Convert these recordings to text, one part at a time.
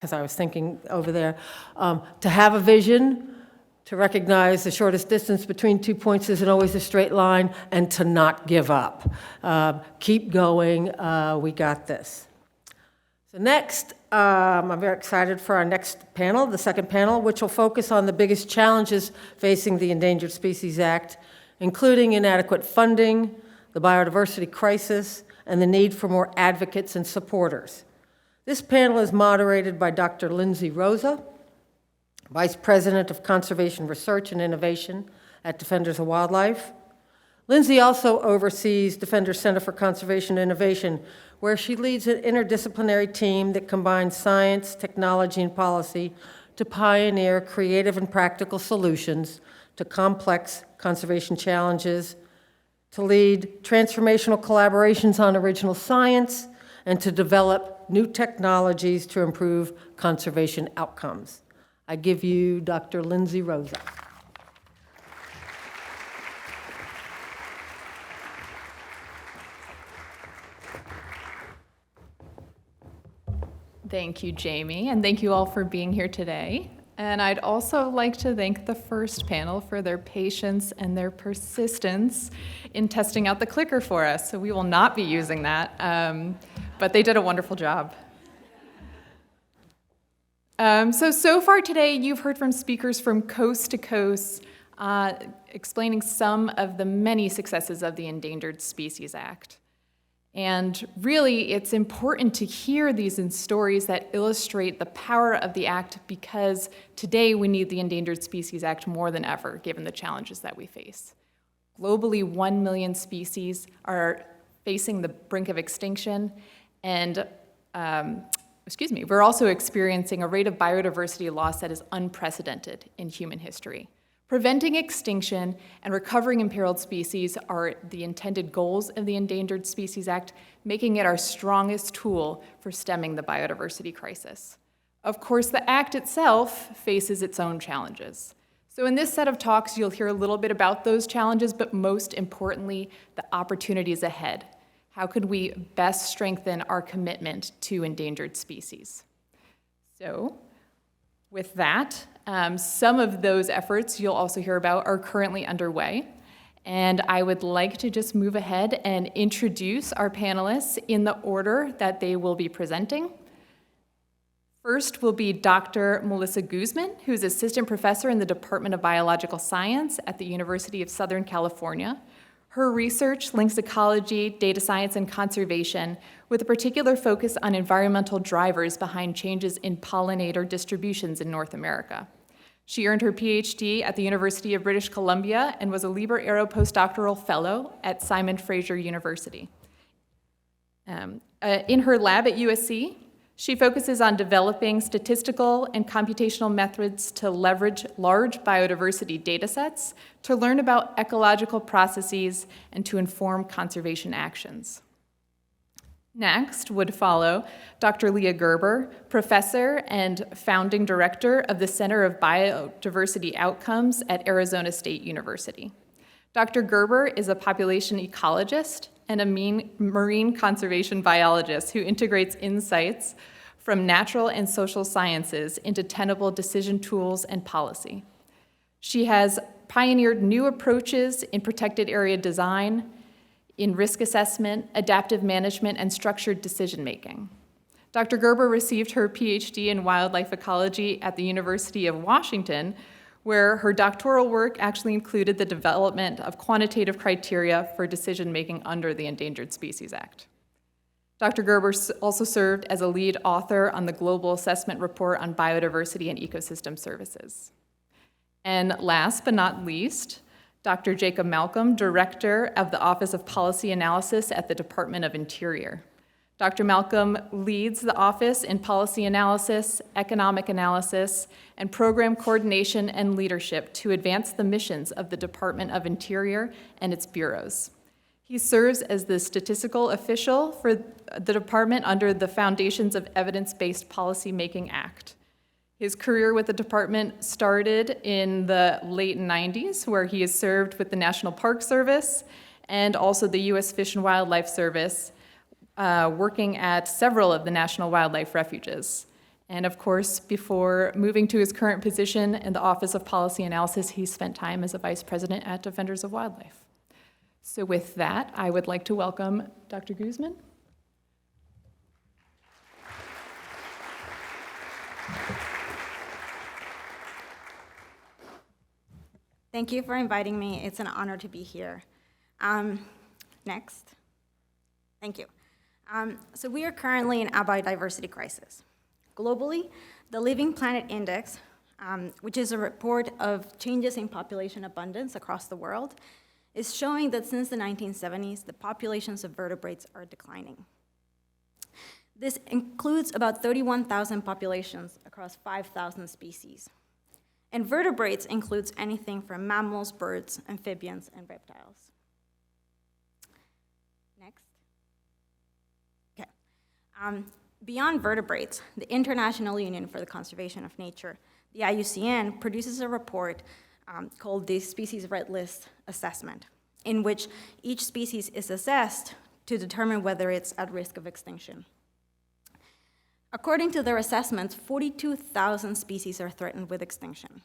because I was thinking over there, to have a vision, to recognize the shortest distance between 2 points isn't always a straight line, and to not give up. Keep going, we got this. So next, I'm very excited for our next panel, the second panel, which will focus on the biggest challenges facing the Endangered Species Act, including inadequate funding, the biodiversity crisis, and the need for more advocates and supporters. This panel is moderated by Dr. Lindsay Rosa, Vice President of Conservation Research and Innovation at Defenders of Wildlife. Lindsay also oversees Defenders Center for Conservation and Innovation, where she leads an interdisciplinary team that combines science, technology, and policy to pioneer creative and practical solutions to complex conservation challenges, to lead transformational collaborations on original science, and to develop new technologies to improve conservation outcomes. I give you Dr. Lindsay Rosa. Thank you, Jamie, and thank you all for being here today. And I'd also like to thank the first panel for their patience and their persistence in testing out the clicker for us. So we will not be using that, but they did a wonderful job. So far today, you've heard from speakers from coast to coast, explaining some of the many successes of the Endangered Species Act. And really, it's important to hear these stories that illustrate the power of the Act, because today we need the Endangered Species Act more than ever, given the challenges that we face. Globally, 1 million species are facing the brink of extinction, and we're also experiencing a rate of biodiversity loss that is unprecedented in human history. Preventing extinction and recovering imperiled species are the intended goals of the Endangered Species Act, making it our strongest tool for stemming the biodiversity crisis. Of course, the Act itself faces its own challenges. So in this set of talks, you'll hear a little bit about those challenges, but most importantly, the opportunities ahead. How could we best strengthen our commitment to endangered species? So, with that, some of those efforts you'll also hear about are currently underway. And I would like to just move ahead and introduce our panelists in the order that they will be presenting. First will be Dr. Melissa Guzman, who's assistant professor in the Department of Biological Science at the University of Southern California. Her research links ecology, data science, and conservation with a particular focus on environmental drivers behind changes in pollinator distributions in North America. She earned her PhD at the University of British Columbia and was a Liber Aero postdoctoral fellow at Simon Fraser University. In her lab at USC, she focuses on developing statistical and computational methods to leverage large biodiversity data sets to learn about ecological processes and to inform conservation actions. Next would follow Dr. Leah Gerber, professor and founding director of the Center of Biodiversity Outcomes at Arizona State University. Dr. Gerber is a population ecologist and a marine conservation biologist who integrates insights from natural and social sciences into tenable decision tools and policy. She has pioneered new approaches in protected area design, in risk assessment, adaptive management, and structured decision-making. Dr. Gerber received her PhD in wildlife ecology at the University of Washington, where her doctoral work actually included the development of quantitative criteria for decision-making under the Endangered Species Act. Dr. Gerber also served as a lead author on the Global Assessment Report on Biodiversity and Ecosystem Services. And last but not least, Dr. Jacob Malcom, Director of the Office of Policy Analysis at the Department of Interior. Dr. Malcom leads the office in policy analysis, economic analysis, and program coordination and leadership to advance the missions of the Department of Interior and its bureaus. He serves as the statistical official for the department under the Foundations of Evidence-Based Policymaking Act. His career with the department started in the late 90s, where he has served with the National Park Service and also the U.S. Fish and Wildlife Service, working at several of the national wildlife refuges. And of course, before moving to his current position in the Office of Policy Analysis, he spent time as a vice president at Defenders of Wildlife. So with that, I would like to welcome Dr. Guzman. Thank you for inviting me. It's an honor to be here. Next. Thank you. So we are currently in a biodiversity crisis. Globally, the Living Planet Index, which is a report of changes in population abundance across the world, is showing that since the 1970s, the populations of vertebrates are declining. This includes about 31,000 populations across 5,000 species. And vertebrates includes anything from mammals, birds, amphibians, and reptiles. Next. Okay. Beyond vertebrates, the International Union for the Conservation of Nature, the IUCN, produces a report called the Species Red List Assessment, in which each species is assessed to determine whether it's at risk of extinction. According to their assessments, 42,000 species are threatened with extinction,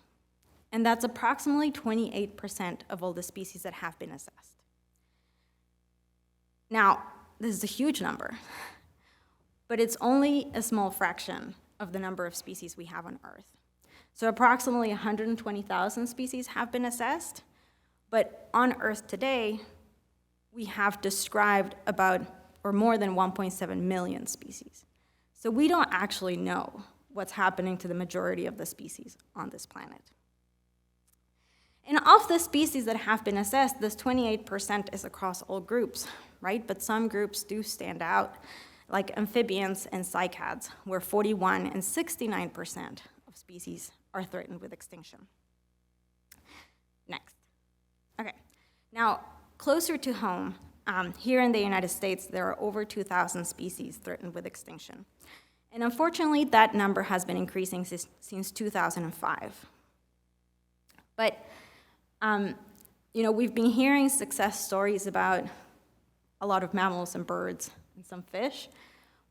and that's approximately 28% of all the species that have been assessed. Now, this is a huge number, but it's only a small fraction of the number of species we have on Earth. So approximately 120,000 species have been assessed, but on Earth today, we have described about, or more than 1.7 million species. So we don't actually know what's happening to the majority of the species on this planet. And of the species that have been assessed, this 28% is across all groups, right? But some groups do stand out, like amphibians and cycads, where 41% and 69% of species are threatened with extinction. Next. Okay. Now, closer to home, here in the United States, there are over 2,000 species threatened with extinction. And unfortunately, that number has been increasing since 2005. But, we've been hearing success stories about a lot of mammals and birds and some fish,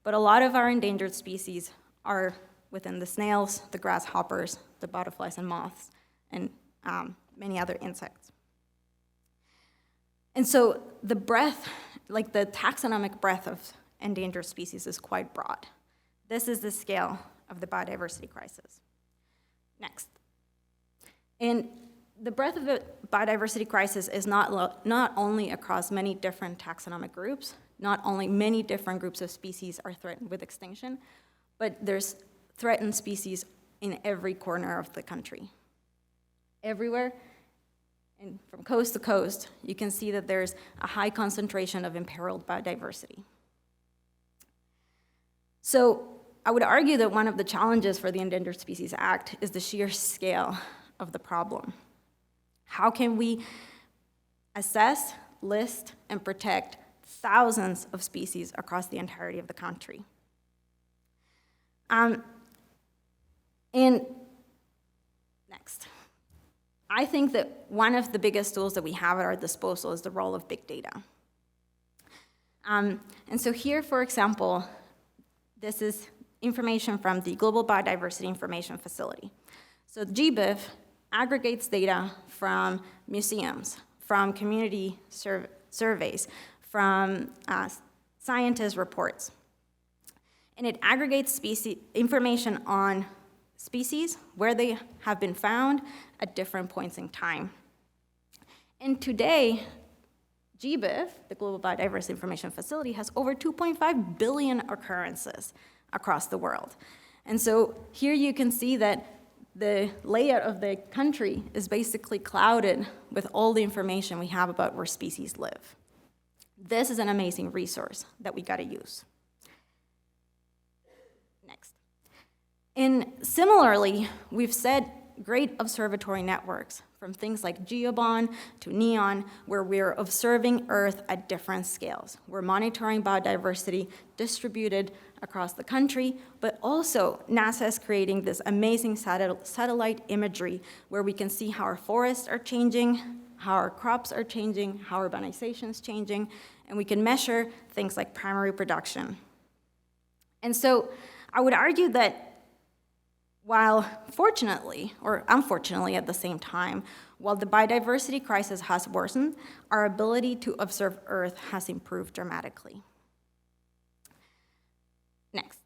but a lot of our endangered species are within the snails, the grasshoppers, the butterflies and moths, and many other insects. And so the breadth, like the taxonomic breadth of endangered species is quite broad. This is the scale of the biodiversity crisis. Next. And the breadth of the biodiversity crisis is not only across many different taxonomic groups, not only many different groups of species are threatened with extinction, but there's threatened species in every corner of the country. Everywhere, and from coast to coast, you can see that there's a high concentration of imperiled biodiversity. So I would argue that one of the challenges for the Endangered Species Act is the sheer scale of the problem. How can we assess, list, and protect thousands of species across the entirety of the country? And next. I think that one of the biggest tools that we have at our disposal is the role of big data. And so here, for example, this is information from the Global Biodiversity Information Facility. So GBIF aggregates data from museums, from community surveys, from scientist reports. And it aggregates information on species, where they have been found at different points in time. And today, GBIF, the Global Biodiversity Information Facility, has over 2.5 billion occurrences across the world. And so here you can see that the layout of the country is basically clouded with all the information we have about where species live. This is an amazing resource that we gotta use. Next. And similarly, we've set great observatory networks, from things like GeoBond to NEON, where we're observing Earth at different scales. We're monitoring biodiversity distributed across the country, but also NASA is creating this amazing satellite imagery where we can see how our forests are changing, how our crops are changing, how urbanization is changing, and we can measure things like primary production. And so I would argue that while fortunately, or unfortunately at the same time, while the biodiversity crisis has worsened, our ability to observe Earth has improved dramatically. Next.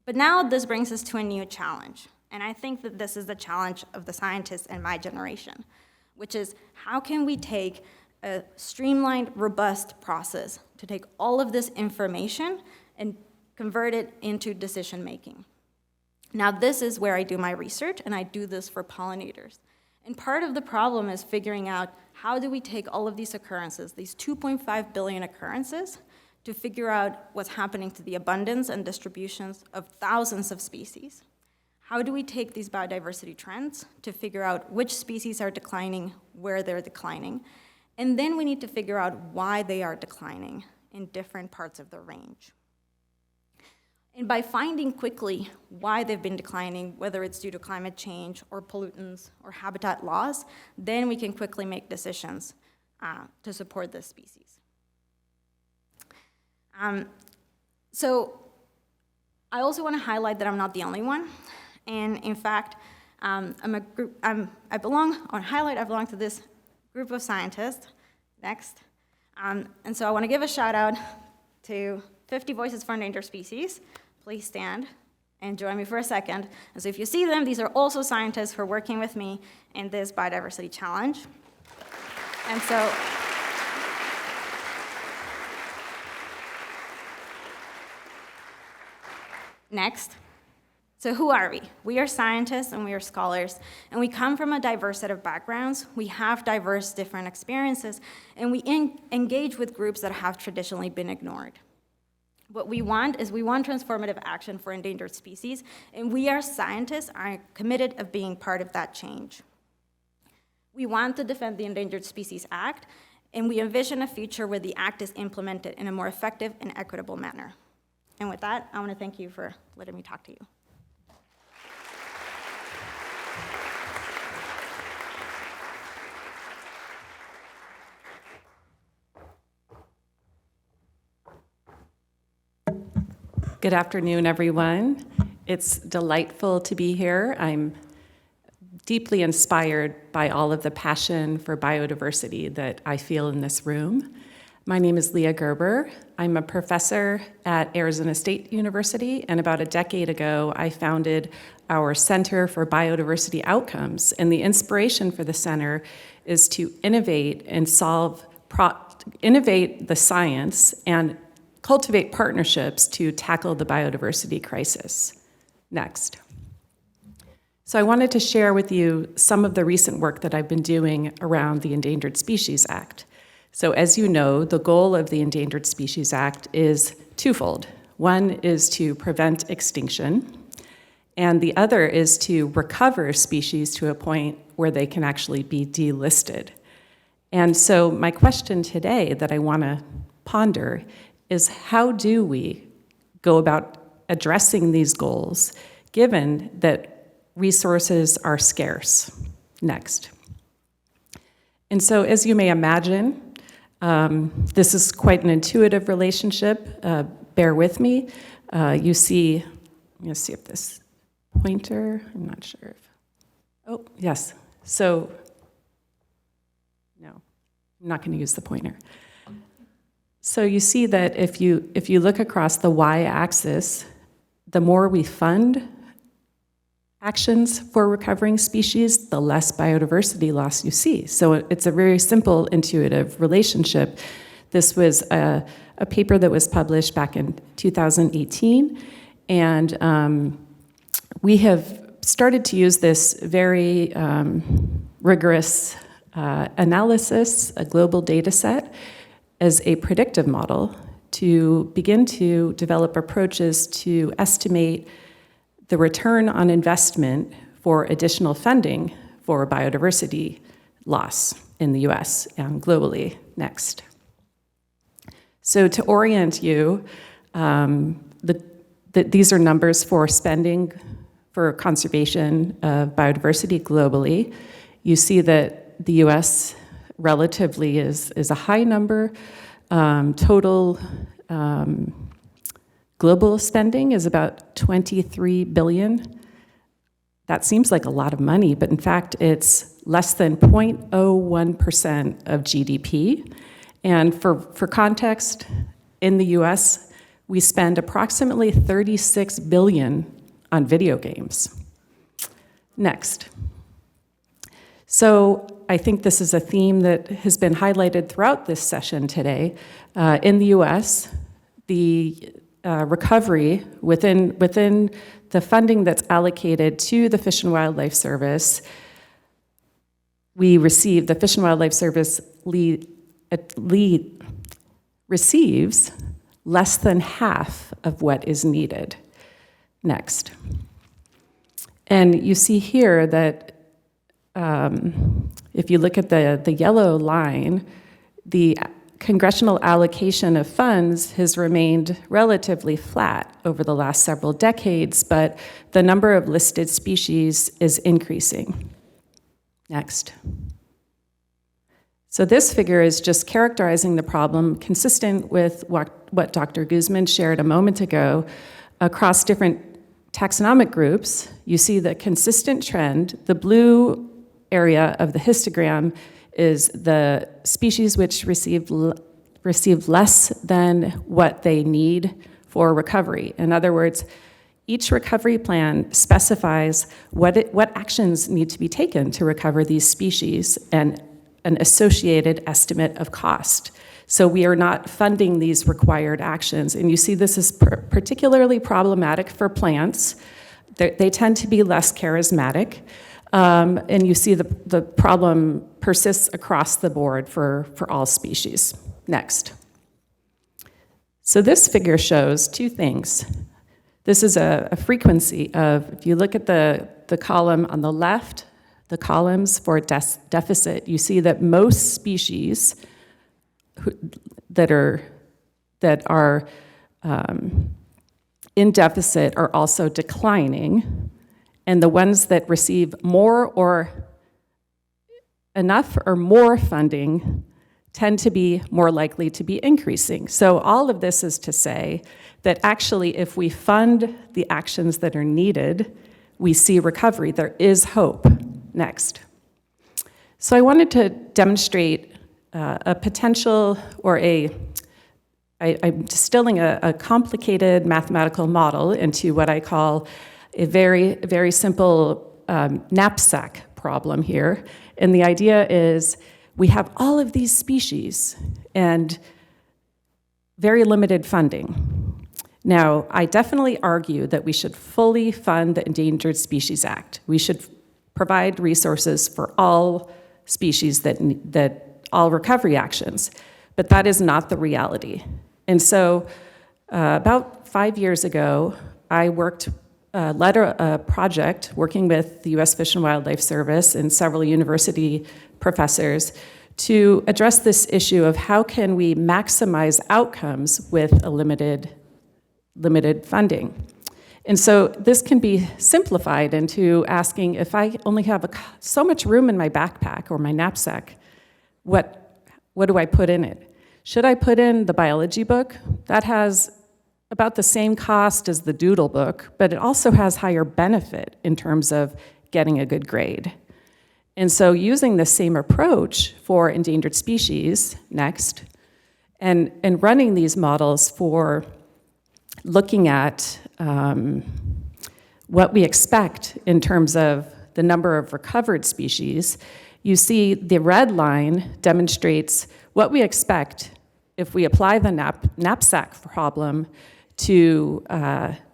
But now this brings us to a new challenge, and I think that this is the challenge of the scientists in my generation, which is how can we take a streamlined, robust process to take all of this information and convert it into decision-making. Now, this is where I do my research, and I do this for pollinators. And part of the problem is figuring out how do we take all of these occurrences, these 2.5 billion occurrences, to figure out what's happening to the abundance and distributions of thousands of species. How do we take these biodiversity trends to figure out which species are declining, where they're declining, and then we need to figure out why they are declining in different parts of the range. And by finding quickly why they've been declining, whether it's due to climate change or pollutants or habitat loss, then we can quickly make decisions to support this species. So I also want to highlight that I'm not the only one. And in fact, I belong to this group of scientists. Next. And so I want to give a shout out to 50 Voices for Endangered Species. Please stand and join me for a second. And so if you see them, these are also scientists who are working with me in this biodiversity challenge. And so next. So who are we? We are scientists and we are scholars, and we come from a diverse set of backgrounds. We have diverse different experiences, and we engage with groups that have traditionally been ignored. What we want is transformative action for endangered species, and we as scientists are committed of being part of that change. We want to defend the Endangered Species Act, and we envision a future where the act is implemented in a more effective and equitable manner. And with that, I want to thank you for letting me talk to you. Good afternoon, everyone. It's delightful to be here. I'm deeply inspired by all of the passion for biodiversity that I feel in this room. My name is Leah Gerber. I'm a professor at Arizona State University, and about a decade ago, I founded our Center for Biodiversity Outcomes. And the inspiration for the center is to innovate and innovate the science and cultivate partnerships to tackle the biodiversity crisis. Next. So I wanted to share with you some of the recent work that I've been doing around the Endangered Species Act. So as you know, the goal of the Endangered Species Act is twofold. One is to prevent extinction, and the other is to recover species to a point where they can actually be delisted. And so my question today that I want to ponder is how do we go about addressing these goals given that resources are scarce? Next. And so as you may imagine, this is quite an intuitive relationship. Bear with me. You see, I'm going to see if this pointer, I'm not sure if, oh, yes. So, no, I'm not going to use the pointer. So you see that if you look across the y-axis, the more we fund actions for recovering species, the less biodiversity loss you see. So it's a very simple, intuitive relationship. This was a paper that was published back in 2018, and we have started to use this very rigorous analysis, a global data set, as a predictive model to begin to develop approaches to estimate the return on investment for additional funding for biodiversity loss in the US and globally. Next. So to orient you, these are numbers for spending for conservation of biodiversity globally. You see that the US relatively is a high number. Total global spending is about $23 billion That seems like a lot of money, but in fact, it's less than 0.01% of GDP. And for context, in the US, we spend approximately $36 billion on video games. Next. So I think this is a theme that has been highlighted throughout this session today. In the US, the recovery within the funding that's allocated to the Fish and Wildlife Service, the Fish and Wildlife Service receives less than half of what is needed. Next. And you see here that if you look at the yellow line, the congressional allocation of funds has remained relatively flat over the last several decades, but the number of listed species is increasing. Next. So this figure is just characterizing the problem consistent with what Dr. Guzman shared a moment ago. Across different taxonomic groups, you see the consistent trend. The blue area of the histogram is the species which receive less than what they need for recovery. In other words, each recovery plan specifies what actions need to be taken to recover these species and an associated estimate of cost. So we are not funding these required actions. And you see this is particularly problematic for plants. They tend to be less charismatic. And you see the problem persists across the board for all species. Next. So this figure shows two things. This is a frequency of, if you look at the column on the left, the columns for deficit, you see that most species that are in deficit are also declining, and the ones that receive more or enough or more funding tend to be more likely to be increasing. So all of this is to say that actually if we fund the actions that are needed, we see recovery. There is hope. Next. So I wanted to demonstrate a potential or I'm distilling a complicated mathematical model into what I call a very, very simple knapsack problem here. And the idea is we have all of these species and very limited funding. Now, I definitely argue that we should fully fund the Endangered Species Act. We should provide resources for all species that all recovery actions, but that is not the reality. And so about 5 years ago, I led a project working with the US Fish and Wildlife Service and several university professors to address this issue of how can we maximize outcomes with a limited funding. And so this can be simplified into asking, if I only have so much room in my backpack or my knapsack, what do I put in it? Should I put in the biology book? That has about the same cost as the doodle book, but it also has higher benefit in terms of getting a good grade. And so using the same approach for endangered species, next, and running these models for looking at what we expect in terms of the number of recovered species, you see the red line demonstrates what we expect if we apply the knapsack problem to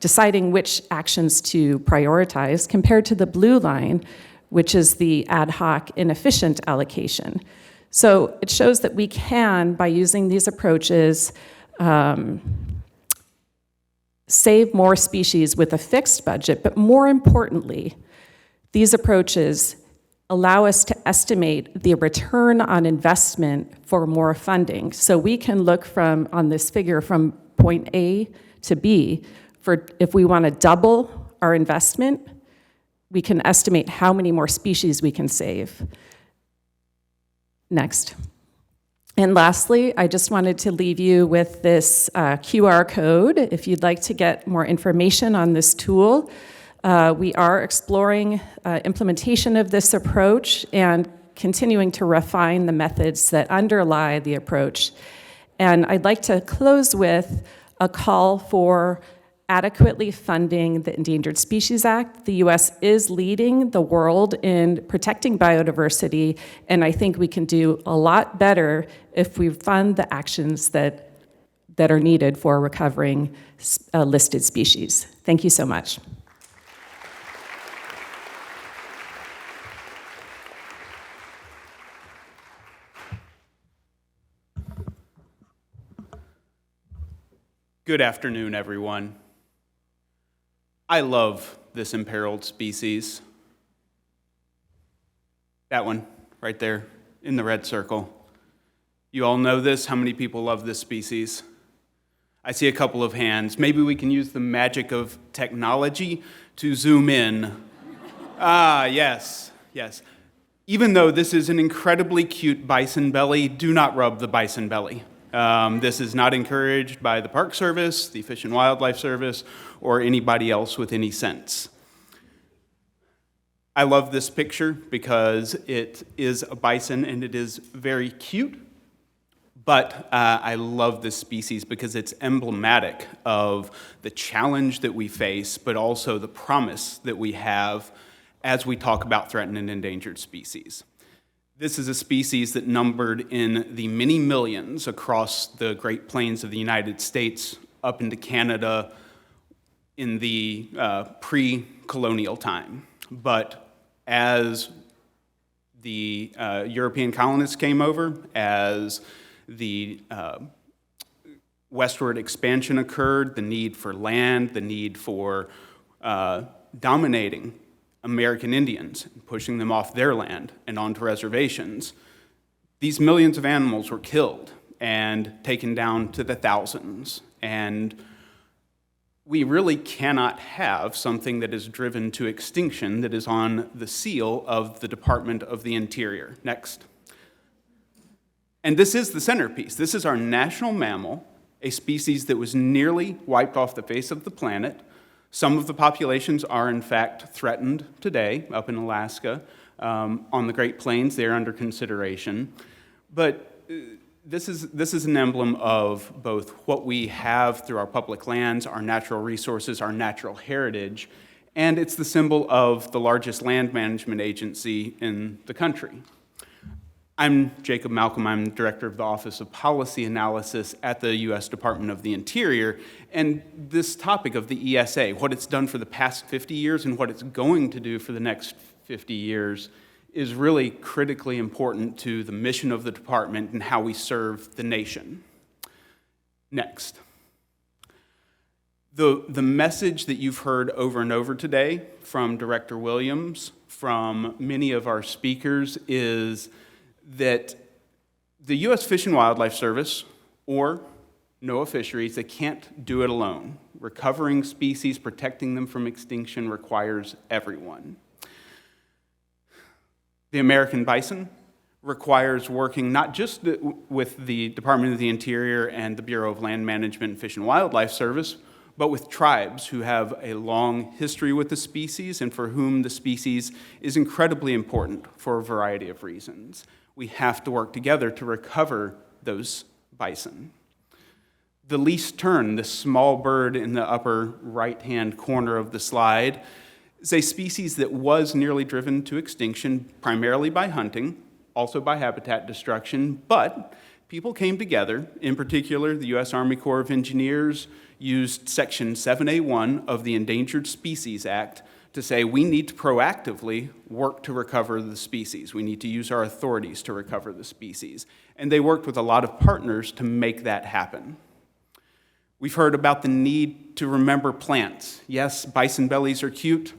deciding which actions to prioritize compared to the blue line, which is the ad hoc inefficient allocation. So it shows that we can, by using these approaches, save more species with a fixed budget, but more importantly, these approaches allow us to estimate the return on investment for more funding. So we can look on this figure from point A to B, if we want to double our investment, we can estimate how many more species we can save. Next. And lastly, I just wanted to leave you with this QR code. If you'd like to get more information on this tool, We are exploring implementation of this approach and continuing to refine the methods that underlie the approach. And I'd like to close with a call for adequately funding the Endangered Species Act. The U.S. is leading the world in protecting biodiversity, and I think we can do a lot better if we fund the actions that are needed for recovering listed species. Thank you so much. Good afternoon, everyone. I love this imperiled species. That one, right there, in the red circle. You all know this? How many people love this species? I see a couple of hands. Maybe we can use the magic of technology to zoom in. Yes. Even though this is an incredibly cute bison belly, do not rub the bison belly. This is not encouraged by the Park Service, the Fish and Wildlife Service, or anybody else with any sense. I love this picture because it is a bison and it is very cute, but I love this species because it's emblematic of the challenge that we face, but also the promise that we have as we talk about threatened and endangered species. This is a species that numbered in the many millions across the Great Plains of the United States, up into Canada in the pre-colonial time. But as the European colonists came over, as the westward expansion occurred, the need for land, the need for dominating American Indians, pushing them off their land and onto reservations, these millions of animals were killed and taken down to the thousands. And we really cannot have something that is driven to extinction that is on the seal of the Department of the Interior. Next. And this is the centerpiece. This is our national mammal, a species that was nearly wiped off the face of the planet. Some of the populations are, in fact, threatened today up in Alaska. On the Great Plains, they're under consideration. But this is an emblem of both what we have through our public lands, our natural resources, our natural heritage, and it's the symbol of the largest land management agency in the country. I'm Jacob Malcom. I'm the director of the Office of Policy Analysis at the U.S. Department of the Interior. And this topic of the ESA, what it's done for the past 50 years and what it's going to do for the next 50 years, is really critically important to the mission of the department and how we serve the nation. Next. The message that you've heard over and over today from Director Williams, from many of our speakers, is that the U.S. Fish and Wildlife Service or NOAA Fisheries, they can't do it alone. Recovering species, protecting them from extinction requires everyone. The American bison requires working not just with the Department of the Interior and the Bureau of Land Management and Fish and Wildlife Service, but with tribes who have a long history with the species and for whom the species is incredibly important for a variety of reasons. We have to work together to recover those bison. The least tern, this small bird in the upper right-hand corner of the slide, is a species that was nearly driven to extinction primarily by hunting, also by habitat destruction, but people came together. In particular, the U.S. Army Corps of Engineers used Section 7A1 of the Endangered Species Act to say we need to proactively work to recover the species. We need to use our authorities to recover the species. And they worked with a lot of partners to make that happen. We've heard about the need to remember plants. Yes, bison bellies are cute.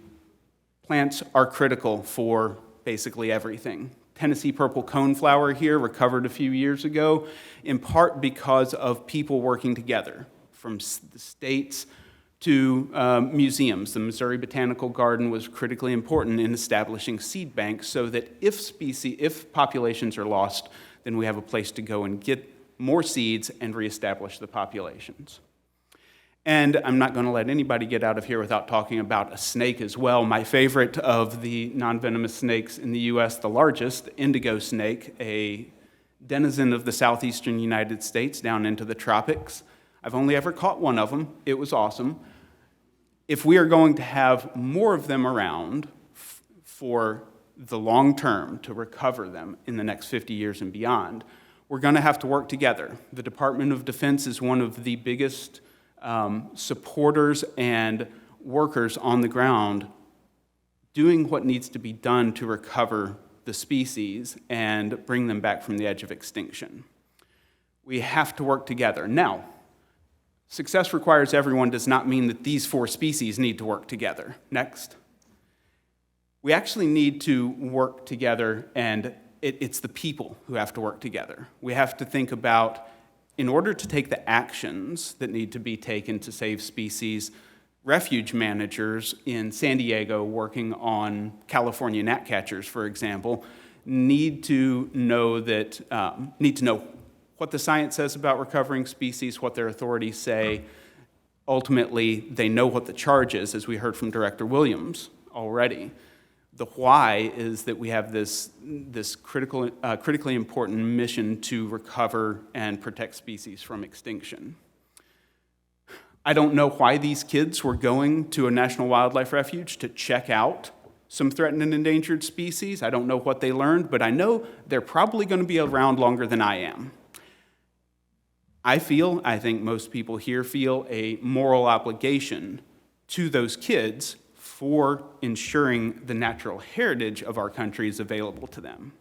Plants are critical for basically everything. Tennessee purple coneflower here, recovered a few years ago, in part because of people working together from the states to museums. The Missouri Botanical Garden was critically important in establishing seed banks so that if populations are lost, then we have a place to go and get more seeds and reestablish the populations. And I'm not going to let anybody get out of here without talking about a snake as well. My favorite of the non-venomous snakes in the U.S., the largest, indigo snake, a denizen of the southeastern United States down into the tropics. I've only ever caught one of them. It was awesome. If we are going to have more of them around for the long term to recover them in the next 50 years and beyond, we're going to have to work together. The Department of Defense is one of the biggest supporters and workers on the ground doing what needs to be done to recover the species and bring them back from the edge of extinction. We have to work together. Now, success requires everyone does not mean that these 4 species need to work together. Next. We actually need to work together, and it's the people who have to work together. We have to think about, in order to take the actions that need to be taken to save species, refuge managers in San Diego working on California gnatcatchers, for example, need to know what the science says about recovering species, what their authorities say. Ultimately, they know what the charge is, as we heard from Director Williams already. The why is that we have this critically important mission to recover and protect species from extinction. I don't know why these kids were going to a national wildlife refuge to check out some threatened and endangered species. I don't know what they learned, but I know they're probably going to be around longer than I am. I think most people here feel a moral obligation to those kids for ensuring the natural heritage of our country is available to them.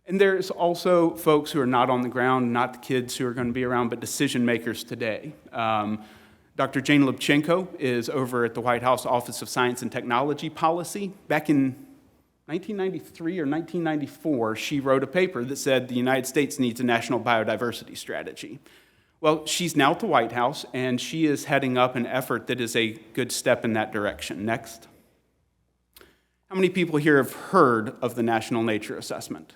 And there's also folks who are not on the ground, not the kids who are going to be around, but decision makers today. Dr. Jane Lubchenco is over at the White House Office of Science and Technology Policy. Back in 1993 or 1994, she wrote a paper that said the United States needs a national biodiversity strategy. Well, she's now at the White House, and she is heading up an effort that is a good step in that direction. Next. How many people here have heard of the National Nature Assessment?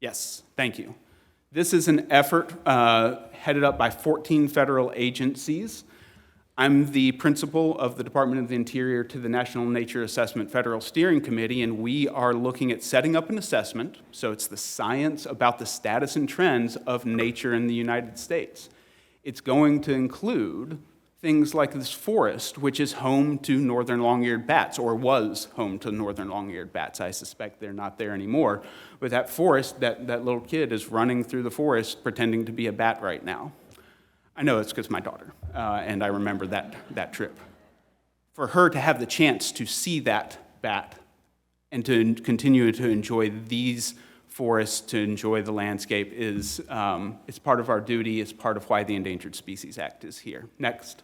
Yes, thank you. This is an effort headed up by 14 federal agencies. I'm the principal of the Department of the Interior to the National Nature Assessment Federal Steering Committee, and we are looking at setting up an assessment, so it's the science about the status and trends of nature in the United States. It's going to include things like this forest, which is home to northern long-eared bats, or was home to northern long-eared bats. I suspect they're not there anymore. But that forest, that little kid is running through the forest pretending to be a bat right now. I know it's because my daughter, and I remember that trip. For her to have the chance to see that bat and to continue to enjoy these forests, to enjoy the landscape, is it's part of our duty, it's part of why the Endangered Species Act is here. Next.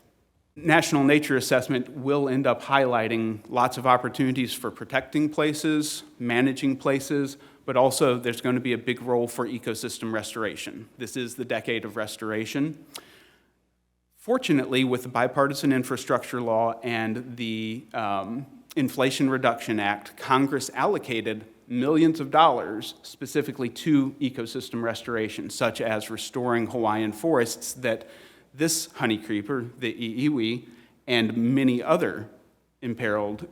National Nature Assessment will end up highlighting lots of opportunities for protecting places, managing places, but also there's going to be a big role for ecosystem restoration. This is the decade of restoration. Fortunately, with the Bipartisan Infrastructure Law and the Inflation Reduction Act, Congress allocated millions of dollars specifically to ecosystem restoration, such as restoring Hawaiian forests that this honey creeper, the iiwi, and many other imperiled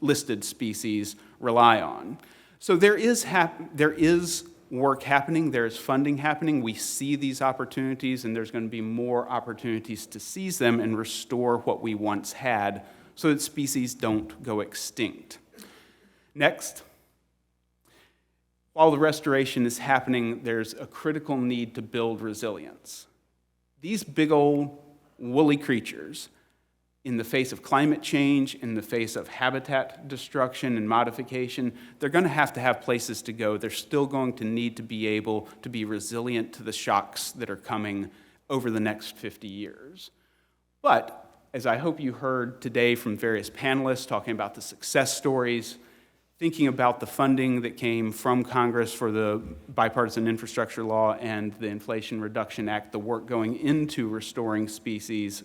listed species rely on. So there is work happening, there's funding happening, we see these opportunities, and there's going to be more opportunities to seize them and restore what we once had so that species don't go extinct. Next. While the restoration is happening, there's a critical need to build resilience. These big old woolly creatures, in the face of climate change, in the face of habitat destruction and modification, they're going to have places to go. They're still going to need to be able to be resilient to the shocks that are coming over the next 50 years. But, as I hope you heard today from various panelists talking about the success stories, thinking about the funding that came from Congress for the Bipartisan Infrastructure Law and the Inflation Reduction Act, the work going into restoring species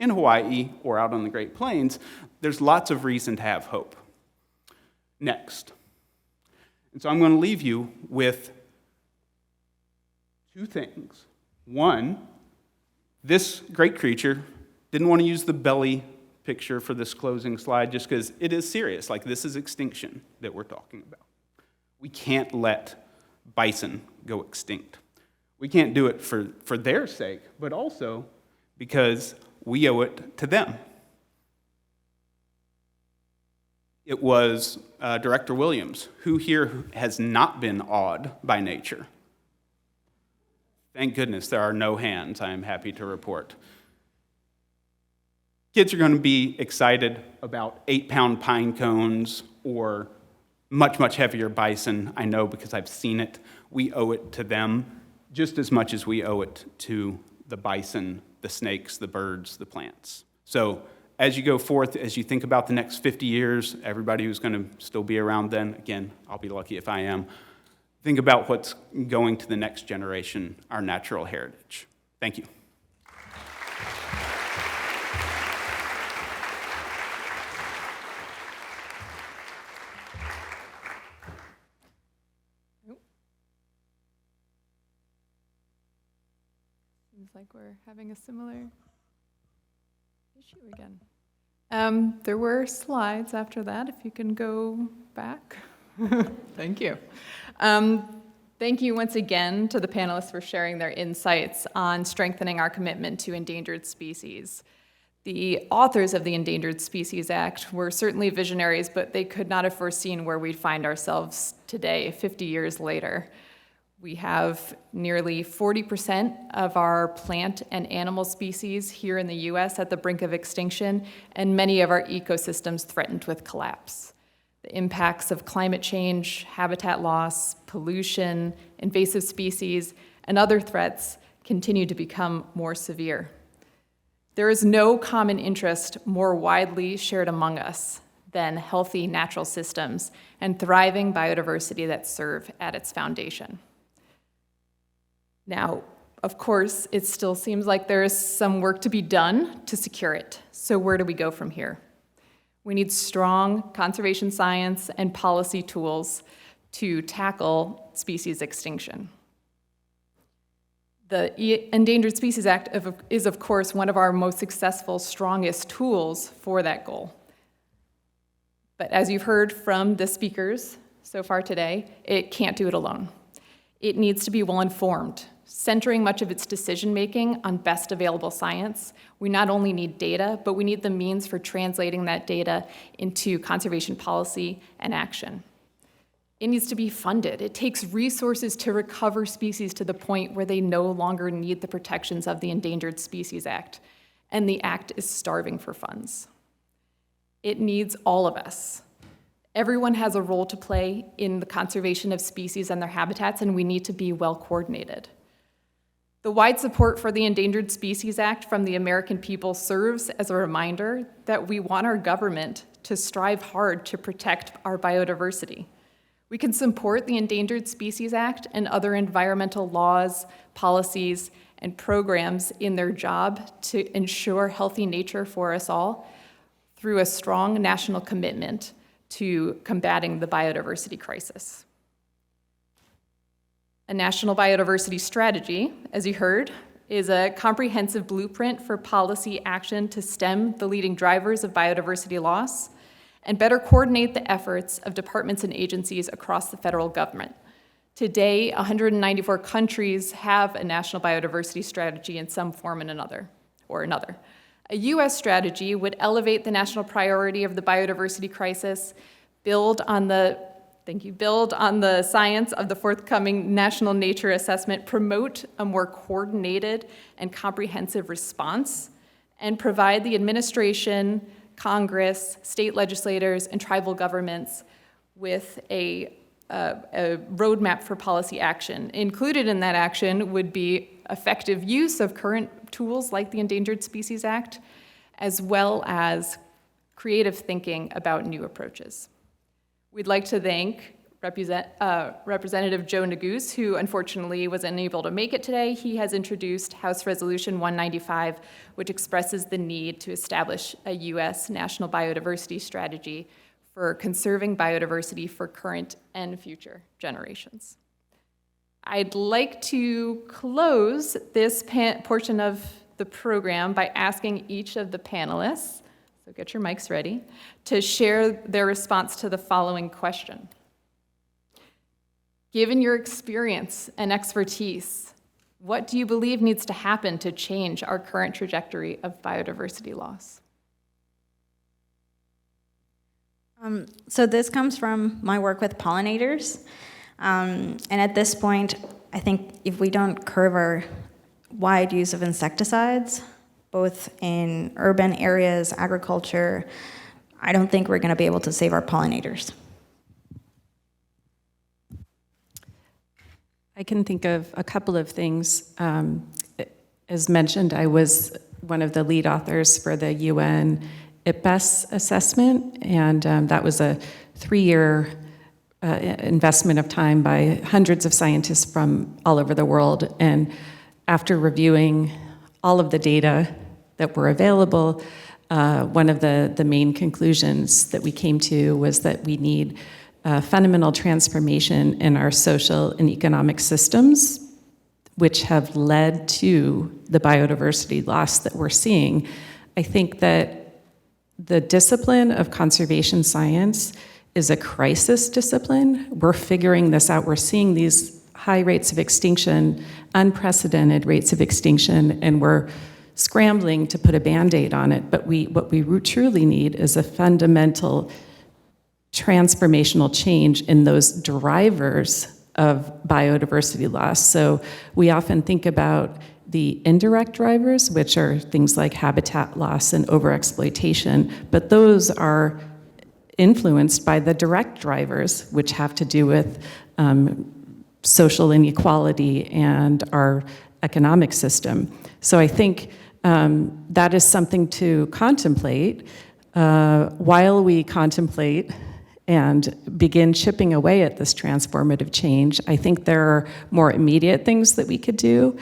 in Hawaii or out on the Great Plains, there's lots of reason to have hope. Next. And so I'm going to leave you with two things. One, This great creature, didn't want to use the belly picture for this closing slide just because it is serious. Like, this is extinction that we're talking about. We can't let bison go extinct. We can't do it for their sake, but also because we owe it to them. It was Director Williams, who here has not been awed by nature. Thank goodness there are no hands, I am happy to report. Kids are going to be excited about 8-pound pine cones or much, much heavier bison. I know because I've seen it. We owe it to them just as much as we owe it to the bison, the snakes, the birds, the plants. So as you go forth, as you think about the next 50 years, everybody who's going to still be around then, again, I'll be lucky if I am, think about what's going to the next generation, our natural heritage. Thank you. Seems like we're having a similar issue again. There were slides after that, if you can go back. Thank you. Thank you once again to the panelists for sharing their insights on strengthening our commitment to endangered species. The authors of the Endangered Species Act were certainly visionaries, but they could not have foreseen where we'd find ourselves today, 50 years later. We have nearly 40% of our plant and animal species here in the US at the brink of extinction, and many of our ecosystems threatened with collapse. The impacts of climate change, habitat loss, pollution, invasive species, and other threats continue to become more severe. There is no common interest more widely shared among us than healthy natural systems and thriving biodiversity that serve at its foundation. Now, of course, it still seems like there is some work to be done to secure it. So where do we go from here? We need strong conservation science and policy tools to tackle species extinction. The Endangered Species Act is, of course, one of our most successful, strongest tools for that goal. But as you've heard from the speakers so far today, it can't do it alone. It needs to be well-informed, centering much of its decision-making on best available science. We not only need data, but we need the means for translating that data into conservation policy and action. It needs to be funded. It takes resources to recover species to the point where they no longer need the protections of the Endangered Species Act, and the Act is starving for funds. It needs all of us. Everyone has a role to play in the conservation of species and their habitats, and we need to be well coordinated. The wide support for the Endangered Species Act from the American people serves as a reminder that we want our government to strive hard to protect our biodiversity. We can support the Endangered Species Act and other environmental laws, policies, and programs in their job to ensure healthy nature for us all through a strong national commitment to combating the biodiversity crisis. A national biodiversity strategy, as you heard, is a comprehensive blueprint for policy action to stem the leading drivers of biodiversity loss and better coordinate the efforts of departments and agencies across the federal government. Today, 194 countries have a national biodiversity strategy in some form and another. A US strategy would elevate the national priority of the biodiversity crisis, build on the science of the forthcoming National Nature Assessment, promote a more coordinated and comprehensive response, and provide the administration, Congress, state legislators, and tribal governments with a roadmap for policy action. Included in that action would be effective use of current tools like the Endangered Species Act, as well as creative thinking about new approaches. We'd like to thank Representative Joe Neguse, who unfortunately was unable to make it today. He has introduced House Resolution 195, which expresses the need to establish a U.S. national biodiversity strategy for conserving biodiversity for current and future generations. I'd like to close this portion of the program by asking each of the panelists, so get your mics ready, to share their response to the following question. Given your experience and expertise, what do you believe needs to happen to change our current trajectory of biodiversity loss? So this comes from my work with pollinators. And at this point, I think if we don't curb our wide use of insecticides, both in urban areas, agriculture, I don't think we're going to be able to save our pollinators. I can think of a couple of things. As mentioned, I was one of the lead authors for the UN IPBES assessment, and that was a 3-year investment of time by hundreds of scientists from all over the world. And after reviewing all of the data that were available, one of the main conclusions that we came to was that we need fundamental transformation in our social and economic systems, which have led to the biodiversity loss that we're seeing. I think that the discipline of conservation science is a crisis discipline. We're figuring this out. We're seeing these high rates of extinction, unprecedented rates of extinction, and we're scrambling to put a Band-Aid on it. But what we truly need is a fundamental transformational change in those drivers of biodiversity loss. So we often think about the indirect drivers, which are things like habitat loss and overexploitation, but those are influenced by the direct drivers, which have to do with social inequality and our economic system. So I think that is something to contemplate. While we contemplate and begin chipping away at this transformative change, I think there are more immediate things that we could do.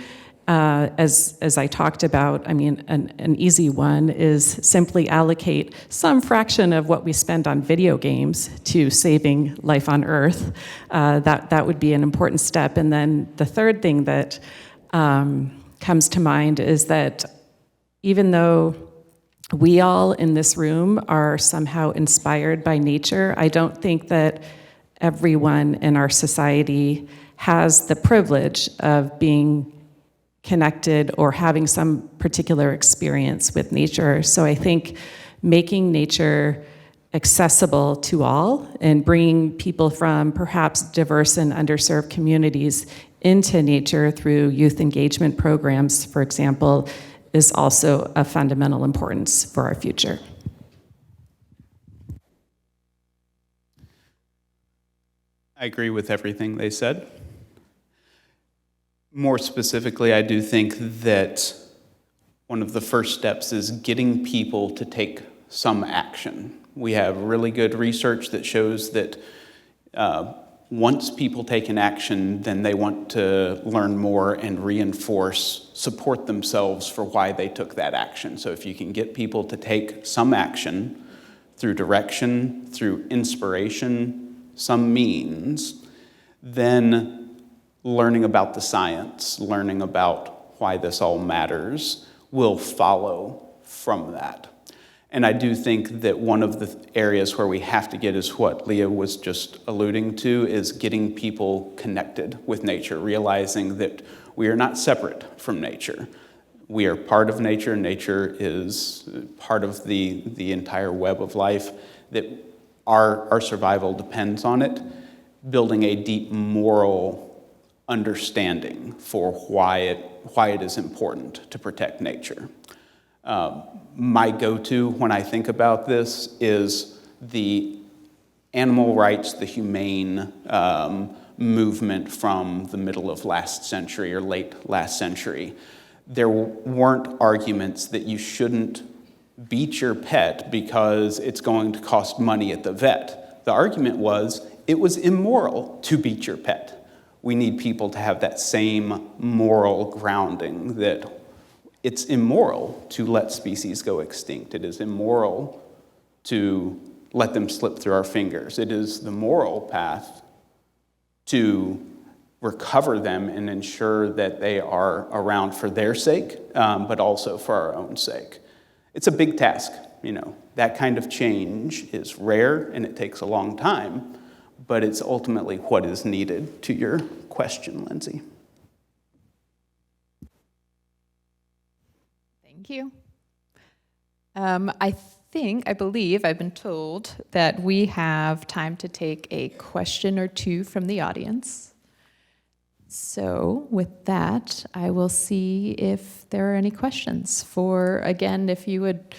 As I talked about, I mean, an easy one is simply allocate some fraction of what we spend on video games to saving life on Earth. That would be an important step. And then the third thing that comes to mind is that even though we all in this room are somehow inspired by nature, I don't think that everyone in our society has the privilege of being connected or having some particular experience with nature. So I think making nature accessible to all and bringing people from perhaps diverse and underserved communities into nature through youth engagement programs, for example, is also of fundamental importance for our future. I agree with everything they said. More specifically, I do think that one of the first steps is getting people to take some action. We have really good research that shows that once people take an action, then they want to learn more and reinforce, support themselves for why they took that action. So if you can get people to take some action through direction, through inspiration, some means, then learning about the science, learning about why this all matters, will follow from that. And I do think that one of the areas where we have to get is what Leah was just alluding to, is getting people connected with nature, realizing that we are not separate from nature. We are part of nature. Nature is part of the entire web of life, that our survival depends on it, building a deep moral understanding for why it is important to protect nature. My go-to when I think about this is the animal rights, the humane movement from the middle of last century or late last century. There weren't arguments that you shouldn't beat your pet because it's going to cost money at the vet. The argument was it was immoral to beat your pet. We need people to have that same moral grounding, that it's immoral to let species go extinct. It is immoral to let them slip through our fingers. It is the moral path to recover them and ensure that they are around for their sake, but also for our own sake. It's a big task, you know. That kind of change is rare and it takes a long time, but it's ultimately what is needed, to your question, Lindsay. Thank you. I believe I've been told that we have time to take a question or two from the audience. So with that, I will see if there are any questions again, if you would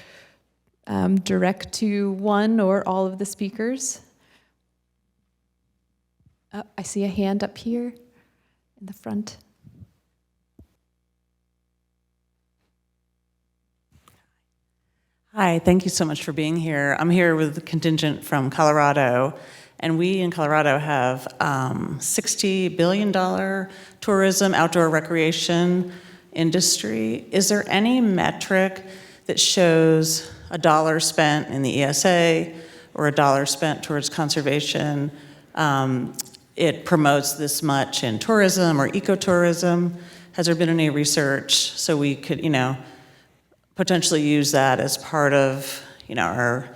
direct to one or all of the speakers. I see a hand up here in the front. Hi, thank you so much for being here. I'm here with a contingent from Colorado, and we in Colorado have $60 billion tourism, outdoor recreation industry. Is there any metric that shows a dollar spent in the ESA or a dollar spent towards conservation? It promotes this much in tourism or ecotourism. Has there been any research so we could, potentially use that as part of, in our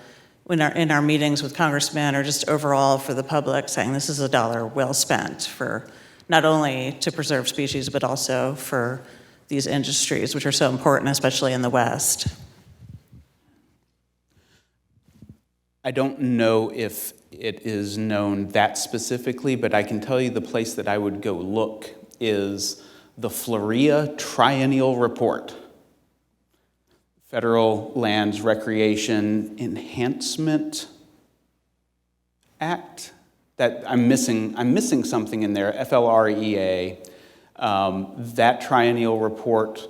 meetings with congressmen or just overall for the public, saying this is a dollar well spent for not only to preserve species, but also for these industries, which are so important, especially in the West? I don't know if it is known that specifically, but I can tell you the place that I would go look is the Florea Triennial Report. Federal Lands Recreation Enhancement Act. That I'm missing something in there. FLREA. That triennial report,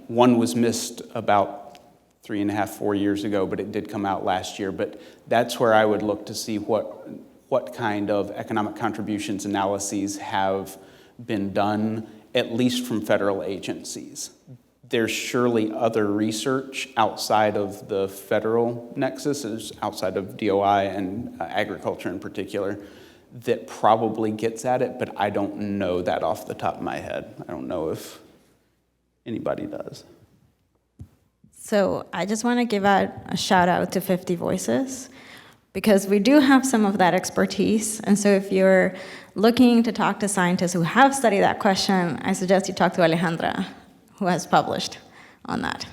one was missed about 3.5, 4 years ago, but it did come out last year. But that's where I would look to see what kind of economic contributions analyses have been done, at least from federal agencies. There's surely other research outside of the federal nexus, outside of DOI and agriculture in particular, that probably gets at it, but I don't know that off the top of my head. I don't know if anybody does. So I just want to give out a shout out to 50 Voices, because we do have some of that expertise. And so if you're looking to talk to scientists who have studied that question, I suggest you talk to Alejandra, who has published on that.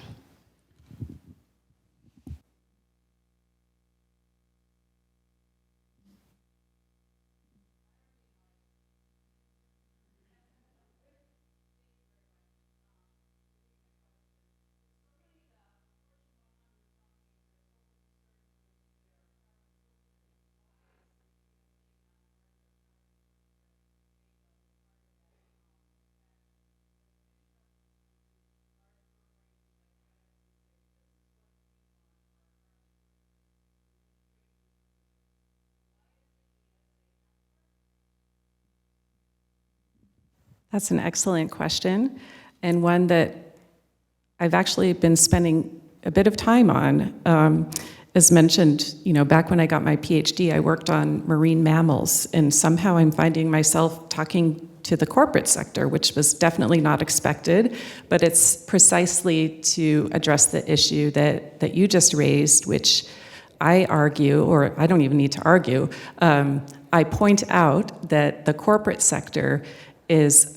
That's an excellent question, and one that I've actually been spending a bit of time on. As mentioned, back when I got my PhD, I worked on marine mammals, and somehow I'm finding myself talking to the corporate sector, which was definitely not expected, but it's precisely to address the issue that you just raised, which I argue, or I don't even need to argue, I point out that the corporate sector is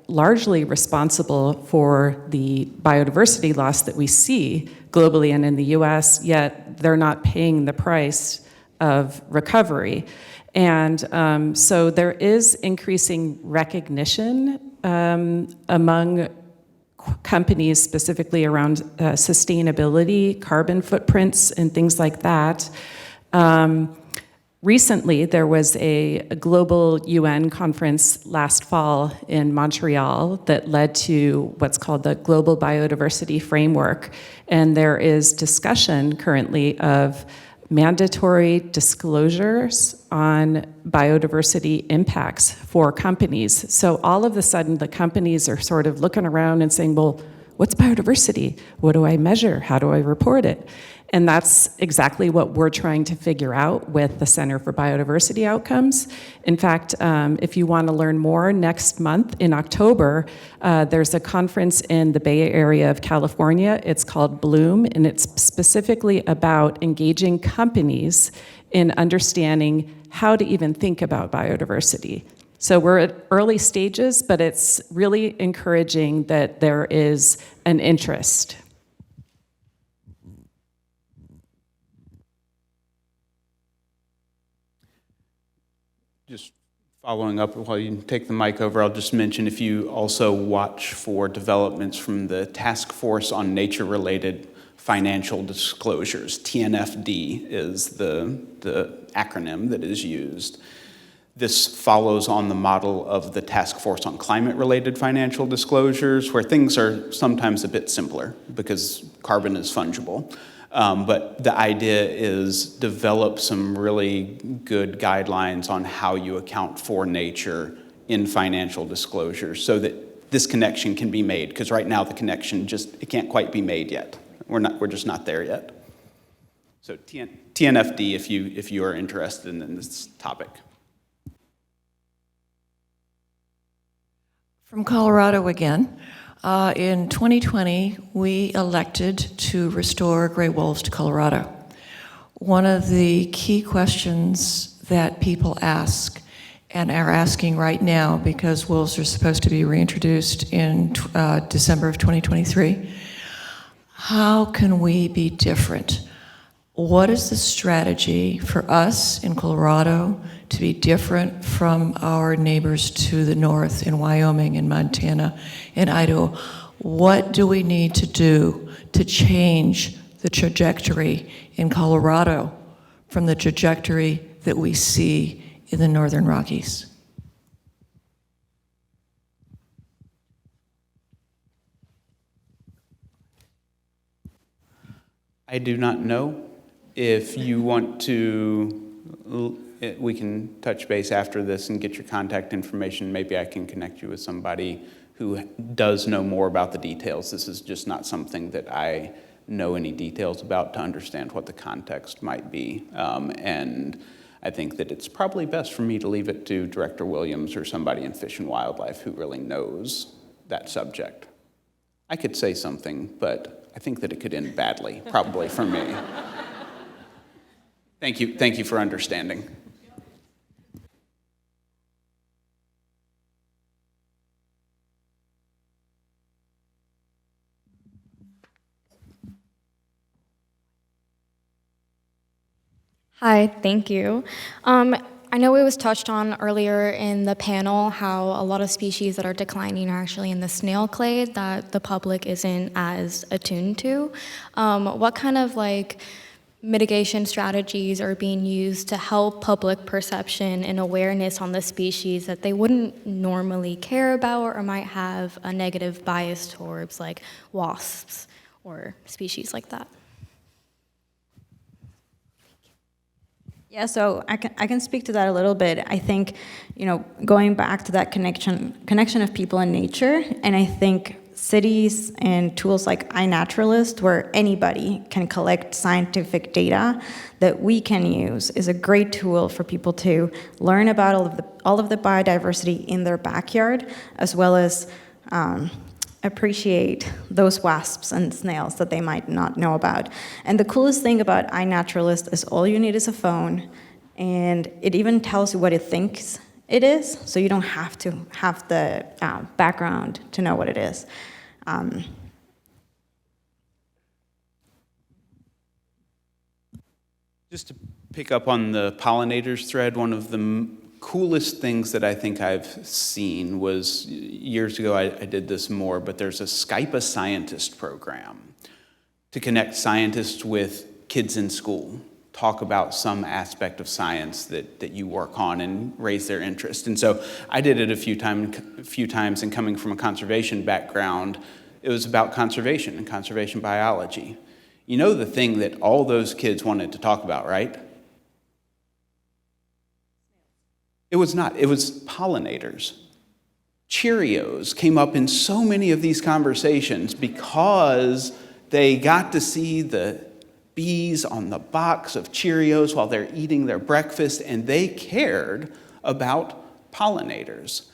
largely responsible for the biodiversity loss that we see globally and in the US, yet they're not paying the price of recovery. And so there is increasing recognition among companies, specifically around sustainability, carbon footprints, and things like that. Recently, there was a global UN conference last fall in Montreal that led to what's called the Global Biodiversity Framework. And there is discussion currently of mandatory disclosures on biodiversity impacts for companies. So all of a sudden, the companies are sort of looking around and saying, well, what's biodiversity? What do I measure? How do I report it? And that's exactly what we're trying to figure out with the Center for Biodiversity Outcomes. In fact, if you want to learn more, next month in October, there's a conference in the Bay Area of California. It's called Bloom, and it's specifically about engaging companies in understanding how to even think about biodiversity. So we're at early stages, but it's really encouraging that there is an interest. Just following up, while you take the mic over, I'll just mention if you also watch for developments from the Task Force on Nature-Related Financial Disclosures. TNFD is the acronym that is used. This follows on the model of the Task Force on Climate-Related Financial Disclosures, where things are sometimes a bit simpler because carbon is fungible. But the idea is develop some really good guidelines on how you account for nature in financial disclosures so that this connection can be made, because right now the connection it can't quite be made yet. We're just not there yet. So TNFD if you are interested in this topic. From Colorado again. In 2020, we elected to restore gray wolves to Colorado. One of the key questions that people ask, and are asking right now because wolves are supposed to be reintroduced in December of 2023, how can we be different? What is the strategy for us in Colorado to be different from our neighbors to the north in Wyoming and Montana and Idaho? What do we need to do to change the trajectory in Colorado from the trajectory that we see in the Northern Rockies? I do not know. If you want to, we can touch base after this and get your contact information. Maybe I can connect you with somebody who does know more about the details. This is just not something that I know any details about to understand what the context might be. And I think that it's probably best for me to leave it to Director Williams or somebody in Fish and Wildlife who really knows that subject. I could say something, but I think that it could end badly, probably for me. Thank you for understanding. Hi, thank you. I know it was touched on earlier in the panel how a lot of species that are declining are actually in the snail clade that the public isn't as attuned to. What kind of mitigation strategies are being used to help public perception and awareness on the species that they wouldn't normally care about or might have a negative bias towards, like wasps or species like that? Yeah, so I can speak to that a little bit. I think, going back to that connection of people and nature, and I think cities and tools like iNaturalist, where anybody can collect scientific data that we can use, is a great tool for people to learn about all of the biodiversity in their backyard, as well as appreciate those wasps and snails that they might not know about. And the coolest thing about iNaturalist is all you need is a phone, and it even tells you what it thinks it is, so you don't have to have the background to know what it is. Just to pick up on the pollinators thread, one of the coolest things that I think I've seen was, years ago I did this more, but there's a Skype a Scientist program to connect scientists with kids in school, talk about some aspect of science that you work on and raise their interest. And so I did it a few times, and coming from a conservation background, it was about conservation and conservation biology. You know the thing that all those kids wanted to talk about, right? It was not. It was pollinators. Cheerios came up in so many of these conversations because they got to see the bees on the box of Cheerios while they're eating their breakfast, and they cared about pollinators.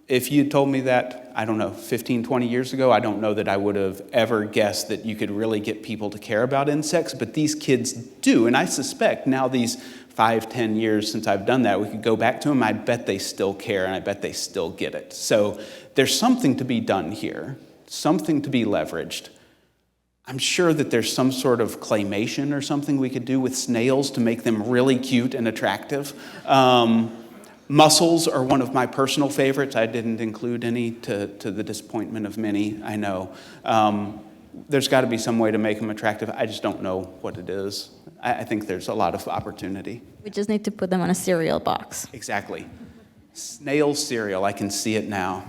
If you told me that, I don't know, 15, 20 years ago, I don't know that I would have ever guessed that you could really get people to care about insects, but these kids do. And I suspect now these 5, 10 years since I've done that, we could go back to them, I bet they still care and I bet they still get it. So there's something to be done here, something to be leveraged. I'm sure that there's some sort of claymation or something we could do with snails to make them really cute and attractive. Mussels are one of my personal favorites. I didn't include any to the disappointment of many, I know. There's got to be some way to make them attractive. I just don't know what it is. I think there's a lot of opportunity. We just need to put them on a cereal box. Exactly. Snail cereal, I can see it now.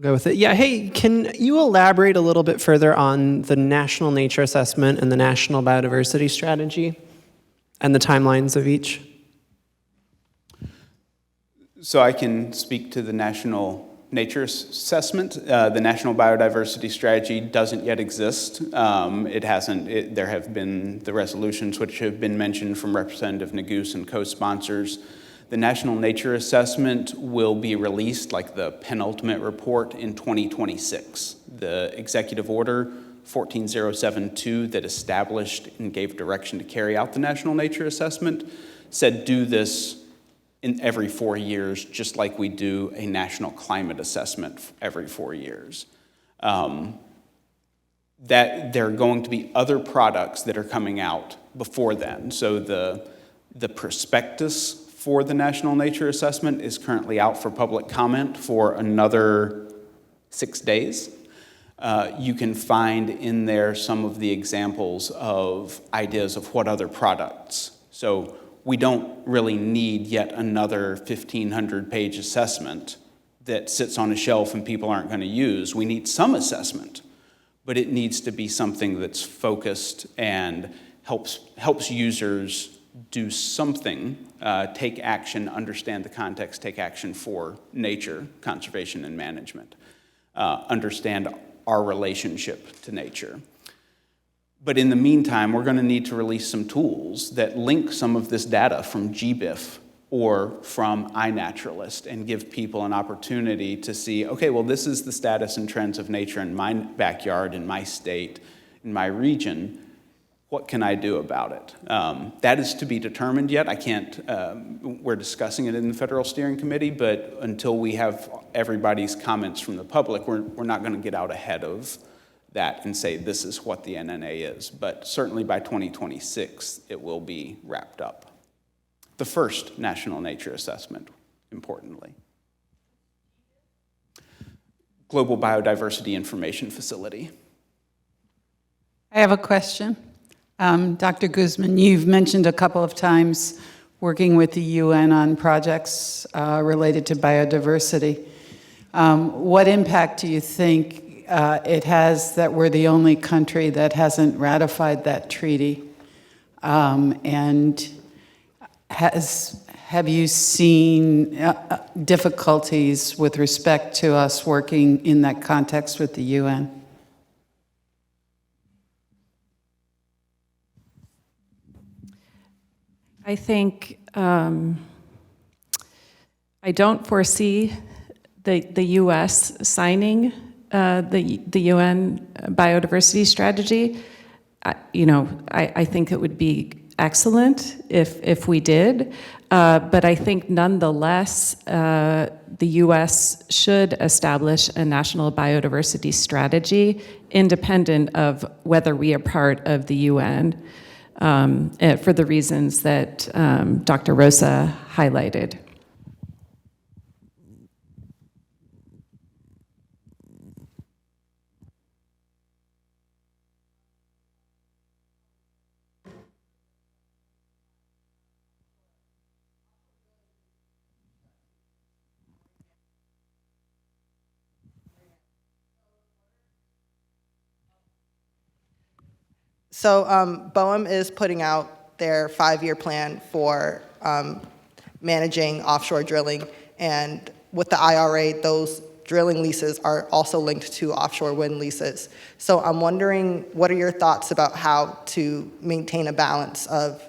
Go with it. Yeah, hey, can you elaborate a little bit further on the National Nature Assessment and the National Biodiversity Strategy and the timelines of each? So I can speak to the National Nature Assessment. The National Biodiversity Strategy doesn't yet exist. There have been the resolutions which have been mentioned from Representative Neguse and co-sponsors. The National Nature Assessment will be released, like the penultimate report, in 2026. The executive order 14072 that established and gave direction to carry out the National Nature Assessment said do this in every 4 years, just like we do a national climate assessment every 4 years. That there are going to be other products that are coming out before then. So the prospectus for the National Nature Assessment is currently out for public comment for another 6 days. You can find in there some of the examples of ideas of what other products. So we don't really need yet another 1,500-page assessment that sits on a shelf and people aren't going to use. We need some assessment, but it needs to be something that's focused and helps users do something, take action, understand the context, take action for nature, conservation, and management, understand our relationship to nature. But in the meantime, we're going to need to release some tools that link some of this data from GBIF or from iNaturalist and give people an opportunity to see, okay, well, this is the status and trends of nature in my backyard, in my state, in my region. What can I do about it? That is to be determined yet. I can't, we're discussing it in the Federal Steering Committee, but until we have everybody's comments from the public, we're not going to get out ahead of that and say this is what the NNA is. But certainly by 2026, it will be wrapped up. The first National Nature Assessment, importantly. Global Biodiversity Information Facility. I have a question. Dr. Guzman, you've mentioned a couple of times working with the UN on projects related to biodiversity. What impact do you think it has that we're the only country that hasn't ratified that treaty? And have you seen difficulties with respect to us working in that context with the UN? I think I don't foresee the U.S. signing the UN biodiversity strategy. I think it would be excellent if we did, but I think nonetheless the U.S. should establish a national biodiversity strategy independent of whether we are part of the UN. For the reasons that Dr. Rosa highlighted. So BOEM is putting out their 5-year plan for managing offshore drilling, and with the IRA, those drilling leases are also linked to offshore wind leases. So I'm wondering, what are your thoughts about how to maintain a balance of,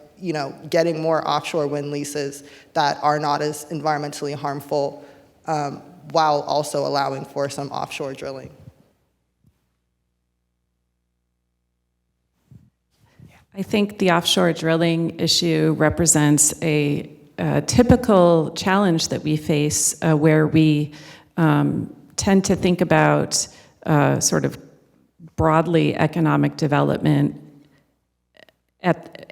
getting more offshore wind leases that are not as environmentally harmful, while also allowing for some offshore drilling? I think the offshore drilling issue represents a typical challenge that we face, where we tend to think about sort of broadly economic development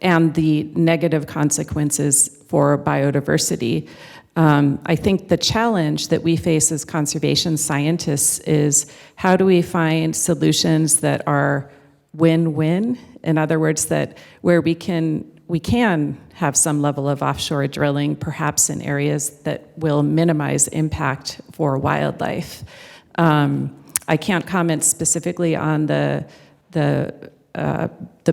and the negative consequences for biodiversity. I think the challenge that we face as conservation scientists is, how do we find solutions that are win-win? In other words, that where we can have some level of offshore drilling, perhaps in areas that will minimize impact for wildlife. I can't comment specifically on the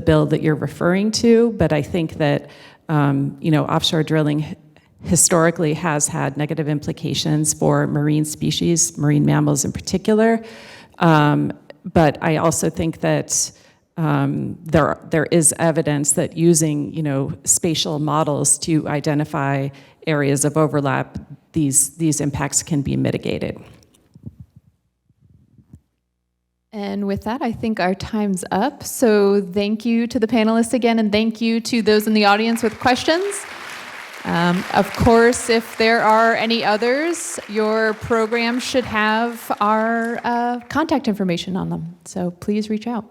bill that you're referring to, but I think that offshore drilling historically has had negative implications for marine species, marine mammals in particular. But I also think that there is evidence that using spatial models to identify areas of overlap, these impacts can be mitigated. And with that, I think our time's up. So thank you to the panelists again, and thank you to those in the audience with questions. Of course, if there are any others, your program should have our contact information on them. So please reach out.